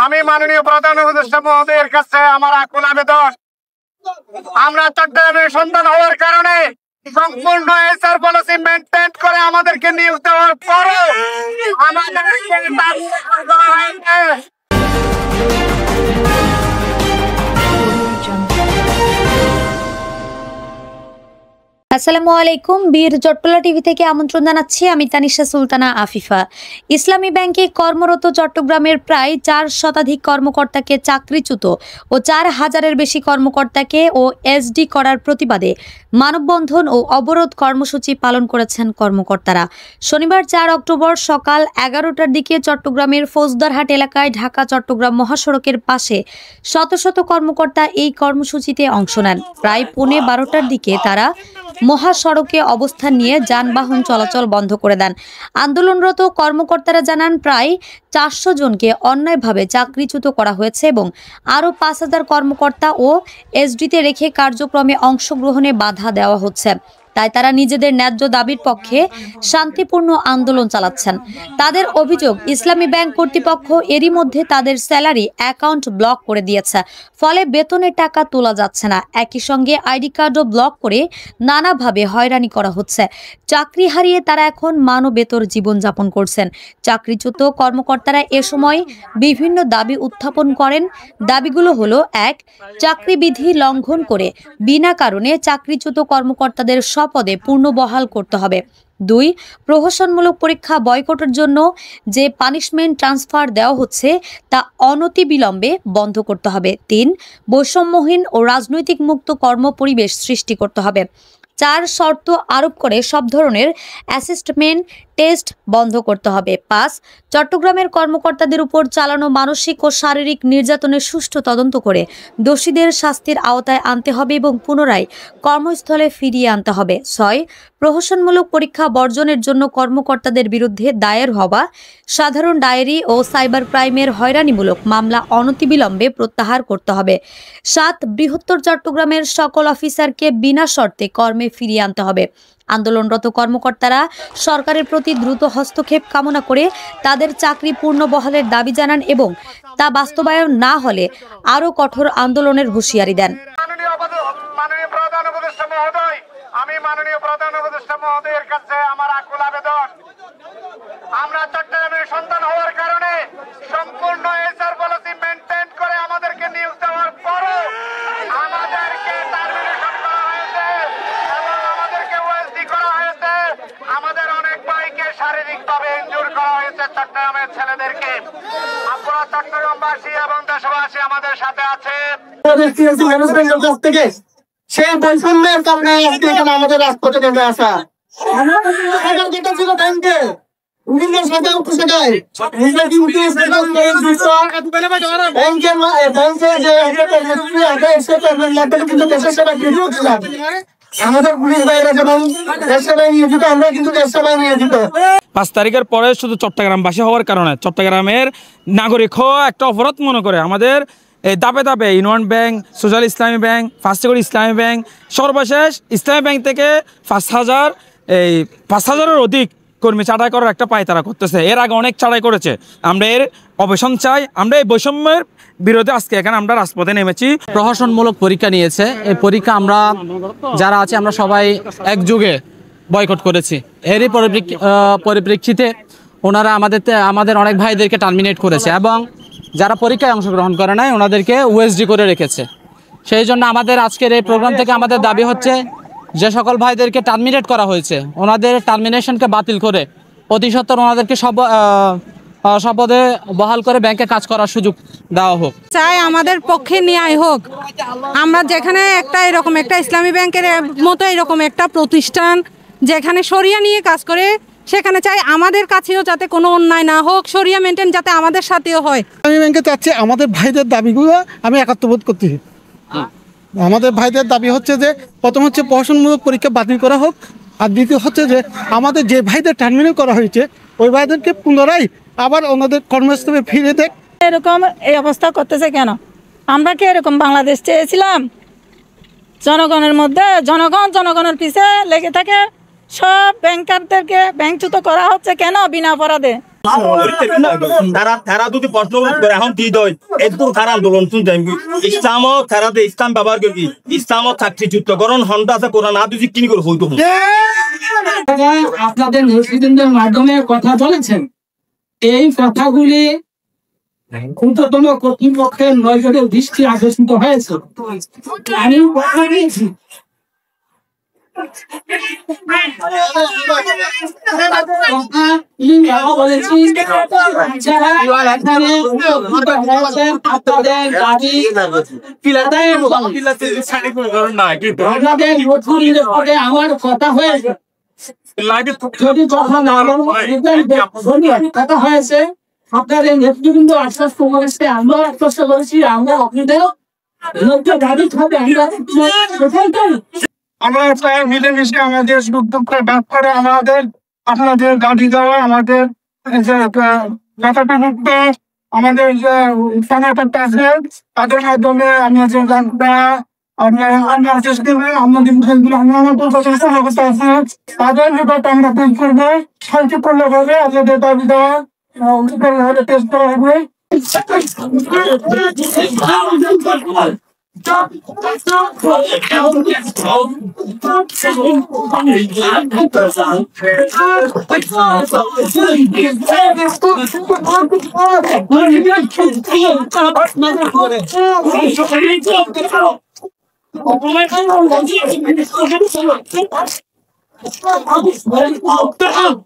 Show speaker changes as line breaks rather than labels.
আমি মাননীয় প্রধান উপদেষ্টা মহোদয়ের কাছে আমার আকুল আবেদন, আমরা চট্টগ্রামের সন্তান হওয়ার কারণে সম্পূর্ণ এসআর পলিসি মেনটেন করে আমাদেরকে নিয়োগ দেওয়ার পরে আমাদেরকে
আসসালামু আলাইকুম। বীর জটপলা টিভি থেকে আমন্ত্রণ জানাচ্ছি আমি তানিশা সুলতানা আফিফা। ইসলামী ব্যাংকে কর্মরত চট্টগ্রামের প্রায় 4 শতাধিক কর্মকর্তাকে চাকরিচ্যুত ও 4000-এর বেশি কর্মকর্তাকে ও এসডি করার প্রতিবাদে মানববন্ধন ও অবরোধ কর্মসূচি পালন করেছেন কর্মকর্তারা। শনিবার 4 অক্টোবর সকাল 11টার দিকে চট্টগ্রামের ফৌজদারহাট এলাকায় ঢাকা চট্টগ্রাম মহাসড়কের পাশে শত শত কর্মকর্তা এই কর্মসূচিতে অংশ নেন। প্রায় 12:15টার দিকে তারা মহাসড়কে অবস্থান নিয়ে যানবাহন চলাচল বন্ধ করে দেন। আন্দোলনরত কর্মকর্তারা জানান, প্রায় 400 জনকে অন্যায়ভাবে চাকরিচ্যুত করা হয়েছে এবং আরও 5000 কর্মকর্তা ও এসডিতে রেখে কার্যক্রমে অংশগ্রহণে বাধা দেওয়া হচ্ছে। তাই তারা নিজেদের ন্যায্য দাবির পক্ষে শান্তিপূর্ণ আন্দোলন চালাচ্ছেন। তাদের অভিযোগ, ইসলামী ব্যাংক কর্তৃপক্ষ এরই মধ্যে তাদের স্যালারি অ্যাকাউন্ট ব্লক করে দিয়েছে, ফলে বেতনের টাকা তোলা যাচ্ছে না। একই সঙ্গে আইডি কার্ডও ব্লক করে নানাভাবে হয়রানি করা হচ্ছে। চাকরি হারিয়ে তারা এখন মানবেতর জীবনযাপন করছেন। চাকরিচ্যুত কর্মকর্তারা এ সময় বিভিন্ন দাবি উত্থাপন করেন। দাবিগুলো হলো: 1. চাকরিবিধি লঙ্ঘন করে বিনা কারণে চাকরিচ্যুত কর্মকর্তাদের পদে পূর্ণবহাল করতে হবে। 2. প্রহসনমূলক পরীক্ষা বয়কটের জন্য যে পানিশমেন্ট ট্রান্সফার দেওয়া হচ্ছে তা অনতিবিলম্বে বন্ধ করতে হবে। 3. বৈষম্যহীন ও রাজনৈতিক মুক্ত কর্মপরিবেশ সৃষ্টি করতে হবে। 4. শর্ত আরোপ করে সব ধরনের অ্যাসেসমেন্ট টেস্ট বন্ধ করতে হবে। 5. চট্টগ্রামের কর্মকর্তাদের উপর চালানো মানসিক ও শারীরিক নির্যাতনের সুষ্ঠু তদন্ত করে দোষীদের শাস্তির আওতায় আনতে হবে এবং পুনরায় কর্মস্থলে ফিরিয়ে আনতে হবে। 6. প্রহসনমূলক পরীক্ষা বর্জনের জন্য কর্মকর্তাদের বিরুদ্ধে দায়ের হওয়া সাধারণ ডায়েরি ও সাইবার ক্রাইমের হয়রানিমূলক মামলা অনতিবিলম্বে প্রত্যাহার করতে হবে। 7. বৃহত্তর চট্টগ্রামের সকল অফিসারকে বিনা শর্তে কর্মে ফিরিয়ে আনতে হবে। আন্দোলনরত কর্মকর্তারা সরকারের প্রতি দ্রুত হস্তক্ষেপ কামনা করে তাদের চাকরি পূর্ণবহালের দাবি জানান এবং তা বাস্তবায়ন না হলে আরও কঠোর আন্দোলনের হুঁশিয়ারি দেন।
আমি মাননীয় প্রধান উপদেষ্টা মহোদয়ের কাছে আমার আকুল আবেদন, আমরা চট্টগ্রামের সন্তান হওয়ার কারণে সম্পূর্ণ এসআর পলিসি মেনটেন করে আমাদেরকে নিয়োগ দেওয়ার পরও আমাদেরকে টার্মিনেশন করা হয়েছে এবং আমাদেরকে ওএসডি করা হয়েছে। আমাদের অনেক ভাইকে শারীরিকভাবে ইনজুর করা হয়েছে, চট্টগ্রামের ছেলেদেরকে। আপনারা চট্টগ্রামবাসী এবং দেশবাসী আমাদের সাথে আছে।
সেই বৈষম্যের কারণে আমাদের রাজপথে নেমে আসা ছিল ব্যাংকে আমাদের পুলিশ বাইরে যেমন দেশ সেবায় নিয়োজিত, আমরা কিন্তু দেশ সেবায় নিয়োজিত।
5 তারিখের পরে শুধু চট্টগ্রামবাসী হওয়ার কারণে চট্টগ্রামের নাগরিক হওয়া একটা অপরাধ মনে করে আমাদের এই দাবে দাবে ইউনিয়ন ব্যাংক, সোশ্যাল ইসলামী ব্যাংক, ফার্স্ট সেক্টর ইসলামী ব্যাংক, সর্বশেষ ইসলামী ব্যাংক থেকে 5000-এর অধিক কর্মী ছাঁটাই করার একটা পায়তারা করতেছে। এর আগে অনেক ছাঁটাই করেছে। আমরা এর অবসান চাই। আমরা এই বৈষম্যের বিরোধে আজকে এখানে আমরা রাজপথে নেমেছি।
প্রহসনমূলক পরীক্ষা নিয়েছে, এই পরীক্ষা আমরা যারা আছে আমরা সবাই একযোগে বয়কট করেছি। এরই পরিপ্রেক্ষিতে ওনারা আমাদের অনেক ভাইদেরকে টার্মিনেট করেছে এবং যারা পরীক্ষায় অংশগ্রহণ করে নাই ওনাদেরকে ওএসডি করে রেখেছে। সেই জন্য আমাদের আজকের এই প্রোগ্রাম থেকে আমাদের দাবি হচ্ছে, যে সকল ভাইদেরকে টার্মিনেট করা হয়েছে ওনাদের টার্মিনেশনকে বাতিল করে অতি সত্বর ওনাদেরকে শপথে বহাল করে ব্যাংকে কাজ করার সুযোগ দেওয়া হোক।
চাই আমাদের পক্ষে ন্যায় হোক। আমরা যেখানে এরকম একটা ইসলামী ব্যাংকের মতো এরকম একটা প্রতিষ্ঠান যেখানে শরিয়া নিয়ে কাজ করে, সেখানে চাই আমাদের কাছেও যাতে কোনো অন্যায় না হোক, শরিয়া মেনটেন যাতে আমাদের সাথেও হয়।
ইসলামী ব্যাংকে চাচ্ছে আমাদের ভাইদের দাবিগুলো আমি একাত্মবোধ করছি। আমাদের ভাইদের দাবি হচ্ছে যে প্রথম হচ্ছে প্রহসনমূলক পরীক্ষা বাতিল করা হোক, আর দ্বিতীয় হচ্ছে যে আমাদের যে ভাইদের টার্মিনেট করা হয়েছে ওই ভাইদেরকে পুনরায় আবার ওনাদের কর্মস্থলে ফিরে দেখ।
এরকম এই অবস্থা করতেছে কেন? আমরা কি এরকম বাংলাদেশ চেয়েছিলাম? জনগণের মধ্যে জনগণের পিছে লেগে থাকে, সব ব্যাংকারদেরকে ব্যাংকচ্যুত করা হচ্ছে কেন? বিনা অপরাধে
তারা যদি প্রশ্ন করে এখন দি দয় একদম তারা আন্দোলন শুনতে ইসলামত তারা ইসলাম ব্যবহার করবি ইসলামত চাকরিচ্যুতকরণ হন্ডা আছে কোরআন আদু কিনি করে হইতো
আপনাদের নেতৃবৃন্দের মাধ্যমে কথা বলেছেন, এই কথাগুলি ঊর্ধ্বতন কর্তৃপক্ষের নজরের দৃষ্টি আকর্ষিত হয়েছে। আমি কথা দিয়েছি আমার কথা হয়েছে, যদি কথা না কথা হয়েছে আপনাদের নেতৃবৃন্দ আশ্বাস করেছে, আমরা আশ্বাস করেছি, আমরা আপনাদের দাবি থাকবে
আমরা চাই মিলেমিশে আমাদের সুখ দুঃখে ভাগ করে আমাদের আপনাদের দাবি দেওয়া আমাদের যে যথাযথ আমাদের যে সংগঠনটা আছে তাদের মাধ্যমে আমরা যে আমরা চেষ্টা করবো আমাদের অবস্থা আছে তাদের ব্যাপারটা আমরা তৈরি করবো শান্তিপূর্ণভাবে আমাদের দাবি দেওয়া টেস্ট করা হবে।
Oh my God.